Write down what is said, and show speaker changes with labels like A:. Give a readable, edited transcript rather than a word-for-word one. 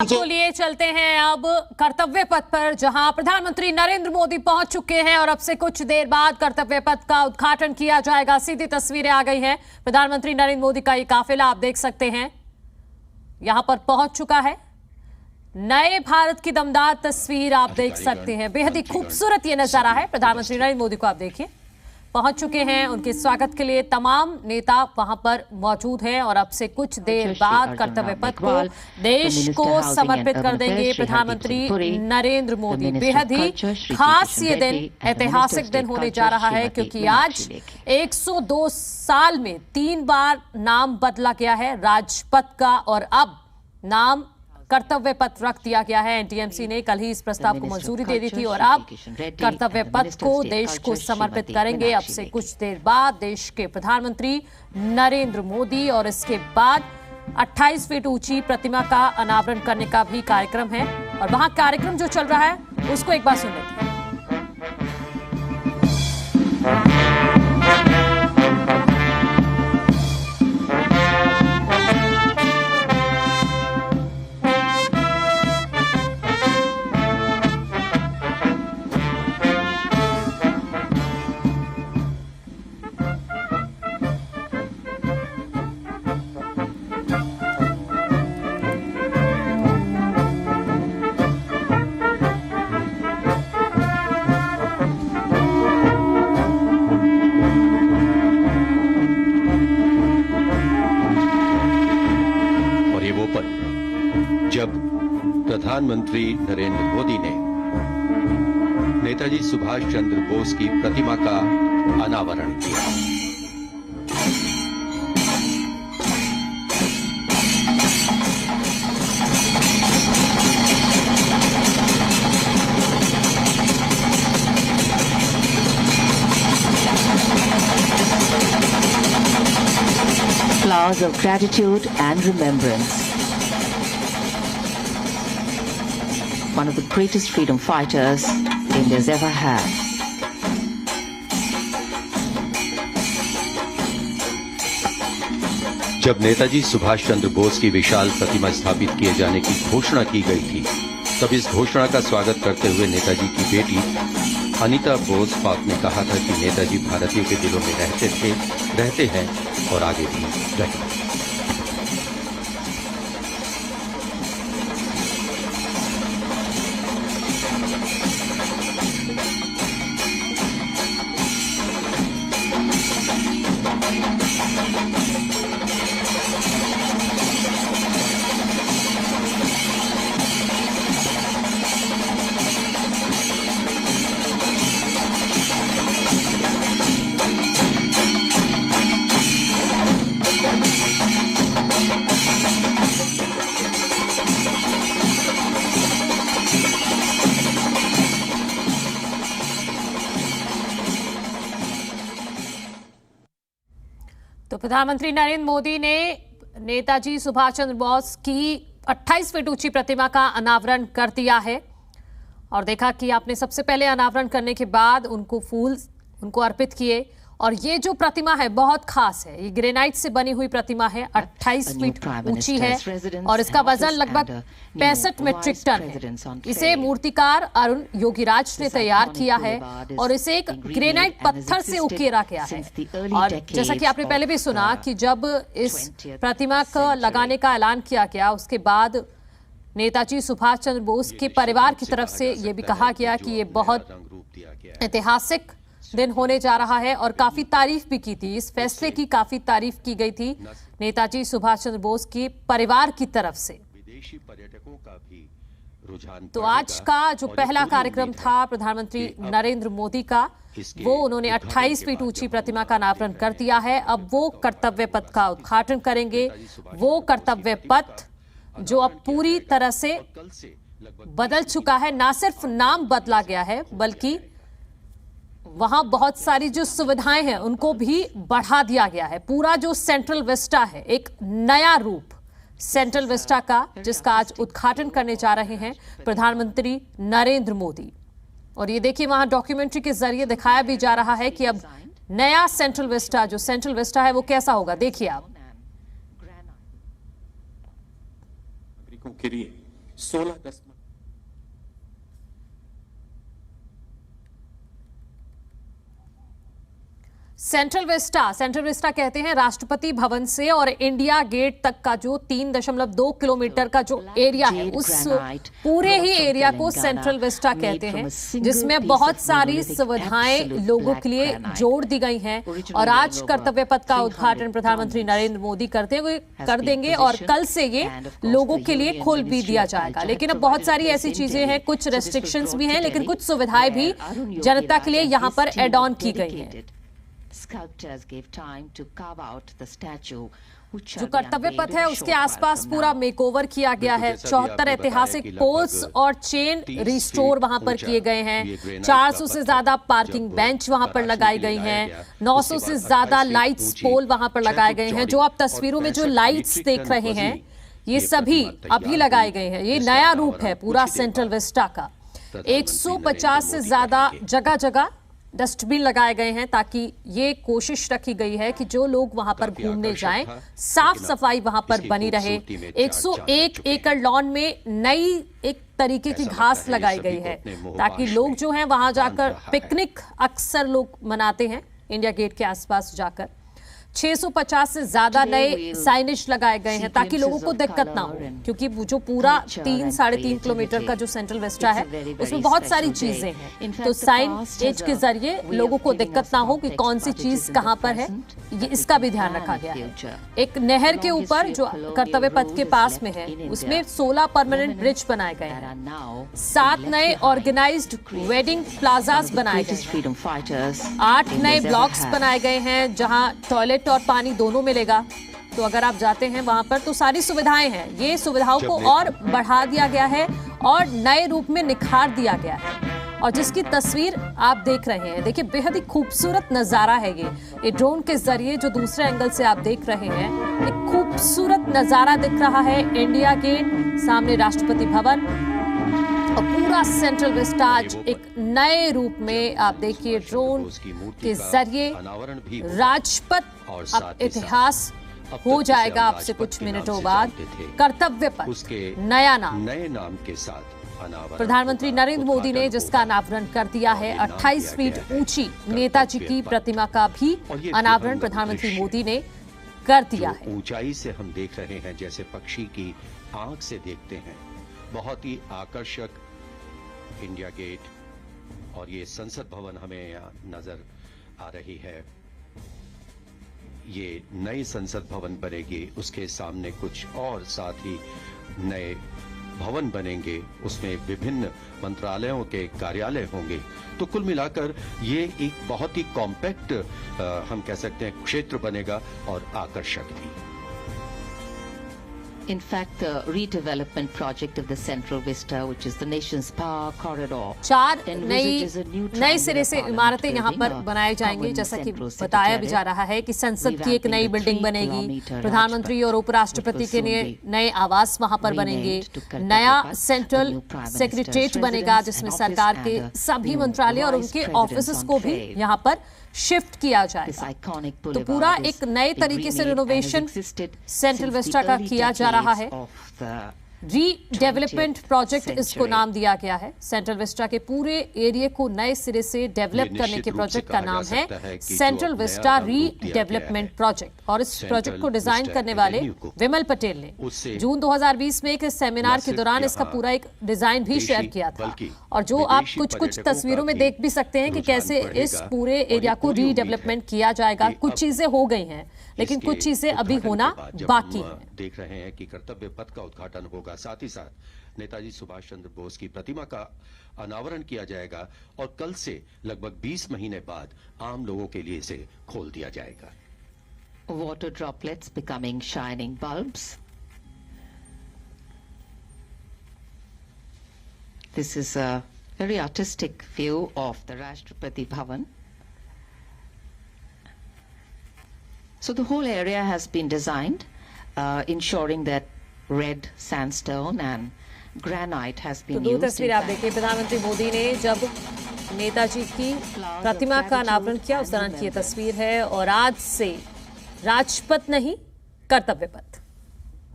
A: आपको लिए चलते हैं अब कर्तव्य पथ पर, जहां प्रधानमंत्री नरेंद्र मोदी पहुंच चुके हैं और अब से कुछ देर बाद कर्तव्य पथ का उद्घाटन किया जाएगा। सीधी तस्वीरें आ गई हैं। प्रधानमंत्री नरेंद्र मोदी का ये काफिला आप देख सकते हैं, यहां पर पहुंच चुका है। नए भारत की दमदार तस्वीर आप देख सकते हैं। बेहद ही खूबसूरत ये नजारा है। प्रधानमंत्री नरेंद्र मोदी को आप देखिए, पहुंच चुके हैं। उनके स्वागत के लिए तमाम नेता वहां पर मौजूद हैं और अब से कुछ देर बाद कर्तव्य पथ को देश को समर्पित कर देंगे प्रधानमंत्री नरेंद्र मोदी। बेहद ही खास ये दिन, ऐतिहासिक दिन होने जा रहा है, क्योंकि आज 102 साल में 3 बार नाम बदला गया है राजपथ का और अब नाम कर्तव्य पथ रख दिया गया है। एनटीएमसी ने कल ही इस प्रस्ताव को मंजूरी दे दी थी और अब कर्तव्य पथ को देश को समर्पित करेंगे अब से कुछ देर बाद देश के प्रधानमंत्री नरेंद्र मोदी। और इसके बाद 28 फीट ऊंची प्रतिमा का अनावरण करने का भी कार्यक्रम है और वहां कार्यक्रम जो चल रहा है उसको एक बार सुन लेते हैं।
B: जब प्रधानमंत्री नरेंद्र मोदी ने नेताजी सुभाष चंद्र बोस की प्रतिमा का अनावरण किया।
C: Flowers of gratitude and remembrance. One of the greatest freedom fighters India's ever had.
B: जब नेताजी सुभाष चंद्र बोस की विशाल प्रतिमा स्थापित किए जाने की घोषणा की गई थी, तब इस घोषणा का स्वागत करते हुए नेताजी की बेटी अनीता बोस पाक ने कहा था कि नेताजी भारतीयों के दिलों में रहते हैं और आगे भी रहेंगे।
A: तो प्रधानमंत्री नरेंद्र मोदी ने नेताजी सुभाष चंद्र बोस की 28 फीट ऊंची प्रतिमा का अनावरण कर दिया है और देखा कि आपने सबसे पहले अनावरण करने के बाद उनको फूल अर्पित किए। और ये जो प्रतिमा है बहुत खास है। ये ग्रेनाइट से बनी हुई प्रतिमा है, 28 फीट ऊंची है और इसका वजन लगभग 65 मीट्रिक टन है। इसे मूर्तिकार अरुण योगीराज ने तैयार किया है और इसे एक ग्रेनाइट पत्थर से उकेरा गया है। और जैसा कि आपने पहले भी सुना कि जब इस प्रतिमा को लगाने का ऐलान किया गया, उसके बाद नेताजी सुभाष चंद्र बोस के परिवार की तरफ से ये भी कहा गया कि ये बहुत ऐतिहासिक दिन होने जा रहा है और काफी तारीफ भी की थी। इस फैसले की काफी तारीफ की गई थी नेताजी सुभाष चंद्र बोस के परिवार की तरफ से।
B: विदेशी पर्यटकों का भी रुझान
A: तो आज का जो पहला कार्यक्रम था प्रधानमंत्री नरेंद्र मोदी का, वो उन्होंने 28 फीट ऊंची प्रतिमा का अनावरण कर दिया है। अब वो कर्तव्य पथ का उद्घाटन करेंगे। वो कर्तव्य पथ जो अब पूरी तरह से बदल चुका है, ना सिर्फ नाम बदला गया है बल्कि वहां बहुत सारी जो सुविधाएं हैं उनको भी बढ़ा दिया गया है। पूरा जो सेंट्रल विस्टा है, एक नया रूप सेंट्रल विस्टा का, जिसका आज उद्घाटन करने जा रहे हैं प्रधानमंत्री नरेंद्र मोदी। और ये देखिए वहां डॉक्यूमेंट्री के जरिए दिखाया भी जा रहा है कि अब नया सेंट्रल विस्टा, जो सेंट्रल विस्टा है वो कैसा होगा, देखिए आप।
D: नागरिकों के लिए 16 अगस्त में
A: सेंट्रल विस्टा कहते हैं राष्ट्रपति भवन से और इंडिया गेट तक का जो 3.2 किलोमीटर का जो एरिया है, उस पूरे ही एरिया को सेंट्रल विस्टा कहते हैं, जिसमें बहुत सारी सुविधाएं लोगों के लिए जोड़ दी गई हैं। और आज कर्तव्य पथ का उद्घाटन प्रधानमंत्री नरेंद्र मोदी कर देंगे और कल से ये लोगों के लिए खोल भी दिया जाएगा। लेकिन अब बहुत सारी ऐसी चीजें हैं, कुछ रेस्ट्रिक्शंस भी हैं, लेकिन कुछ सुविधाएं भी जनता के लिए यहाँ पर एड ऑन की गई हैं। जो कर्तव्य पथ है उसके आसपास पूरा मेकओवर किया गया है। 74 ऐतिहासिक पोल्स और चेन रिस्टोर वहां पर किए गए हैं। 400 से ज्यादा पार्किंग बेंच वहां पर लगाई गई हैं। 900 से ज्यादा लाइट्स पोल वहां पर लगाए गए हैं। जो आप तस्वीरों में जो लाइट्स देख रहे हैं, ये सभी अभी लगाए गए हैं। ये नया रूप है पूरा सेंट्रल विस्टा का। 150 से ज्यादा जगह जगह डस्टबिन लगाए गए हैं, ताकि ये कोशिश रखी गई है कि जो लोग वहां पर घूमने जाएं, साफ सफाई वहां पर बनी रहे। 101 एकड़ लॉन में नई एक तरीके की घास लगाई गई है, ताकि लोग जो हैं वहां जाकर पिकनिक अक्सर लोग मनाते हैं इंडिया गेट के आसपास जाकर। 650 से ज्यादा नए साइनेज लगाए गए हैं ताकि लोगों को दिक्कत ना हो, क्योंकि जो पूरा 3-3.5 किलोमीटर का जो सेंट्रल विस्टा है उसमें बहुत सारी चीजें हैं। तो साइनेज के जरिए लोगों को दिक्कत ना हो कि कौन सी चीज कहां पर है, ये इसका भी ध्यान रखा गया है। एक नहर के ऊपर जो कर्तव्य पथ के पास में है, उसमें 16 परमानेंट ब्रिज बनाए गए हैं। 7 नए ऑर्गेनाइज्ड वेडिंग प्लाजास बनाए गए हैं। 8 नए ब्लॉक्स बनाए गए हैं जहां टॉयलेट और पानी दोनों मिलेगा। तो अगर आप जाते हैं वहां पर तो सारी सुविधाएं हैं। ये सुविधाओं को और बढ़ा दिया गया है और नए रूप में निखार दिया गया है। और जिसकी तस्वीर आप देख रहे हैं, देखिए बेहद ही खूबसूरत नजारा है ये ड्रोन के जरिए जो दूसरे एंगल से आप देख रहे हैं, एक खूबसूरत नजारा दिख रहा है। इंडिया गेट, सामने राष्ट्रपति भवन और पूरा सेंट्रल विस्टा आज एक नए रूप में आप देखिए ड्रोन के जरिए राजपथ अब इतिहास हो जाएगा। आपसे कुछ मिनटों बाद कर्तव्य पथ नए नाम के साथ प्रधानमंत्री नरेंद्र मोदी ने जिसका अनावरण कर दिया है। 28 फीट ऊंची नेताजी की प्रतिमा का भी अनावरण प्रधानमंत्री मोदी ने कर दिया है।
B: ऊंचाई से हम देख रहे हैं जैसे पक्षी की आंख से देखते हैं। बहुत ही आकर्षक इंडिया गेट और ये संसद भवन हमें यहाँ नजर आ रही है। ये नई संसद भवन बनेगी, उसके सामने कुछ और साथ ही नए भवन बनेंगे, उसमें विभिन्न मंत्रालयों के कार्यालय होंगे। तो कुल मिलाकर ये एक बहुत ही कॉम्पैक्ट हम कह सकते हैं क्षेत्र बनेगा और आकर्षक भी।
C: In fact, the redevelopment project of the Central Vista, which is the nation's power corridor,
A: 4 नए सिरे से इमारतें यहाँ पर बनाए जाएंगी। जैसा कि बताया भी जा रहा है कि संसद की एक नई बिल्डिंग बनेगी, प्रधानमंत्री और उपराष्ट्रपति के लिए नए आवास वहां पर बनेंगे, नया सेंट्रल सेक्रेटरीट बनेगा जिसमें सरकार के सभी मंत्रालय और उनके ऑफिसेस को भी यहाँ पर शिफ्ट किया जाएगा। तो पूरा एक नए तरीके से रिनोवेशन सेंट्रल विस्टा का किया जा रहा है। रीडेवलपमेंट प्रोजेक्ट इसको नाम दिया गया है। सेंट्रल विस्टा के पूरे एरिया को नए सिरे से डेवलप करने के प्रोजेक्ट का नाम है सेंट्रल विस्टा रीडेवलपमेंट प्रोजेक्ट। और इस प्रोजेक्ट को डिजाइन करने वाले विमल पटेल ने जून 2020 में एक सेमिनार के दौरान इसका पूरा एक डिजाइन भी शेयर किया था। और जो आप कुछ तस्वीरों में देख भी सकते हैं कि कैसे इस पूरे एरिया को रीडेवलपमेंट किया जाएगा। कुछ चीजें हो गई हैं, लेकिन कुछ चीजें अभी होना बाकी है।
B: देख रहे हैं कि कर्तव्य पथ का उद्घाटन होगा, साथ ही साथ नेताजी सुभाष चंद्र बोस की प्रतिमा का अनावरण किया जाएगा और कल से लगभग 20 महीने बाद आम लोगों के लिए इसे खोल दिया जाएगा।
C: water droplets becoming shining bulbs. This is a very artistic view of the Rashtrapati Bhavan. So the whole area has been designed, ensuring that red sandstone and granite has been
A: तो
C: used.
A: दो तस्वीरें आप देखिए, प्रधानमंत्री मोदी ने जब नेताजी की प्रतिमा का अनावरण किया उस दौरान की ये तस्वीर है। और आज से राजपथ नहीं, कर्तव्य पथ।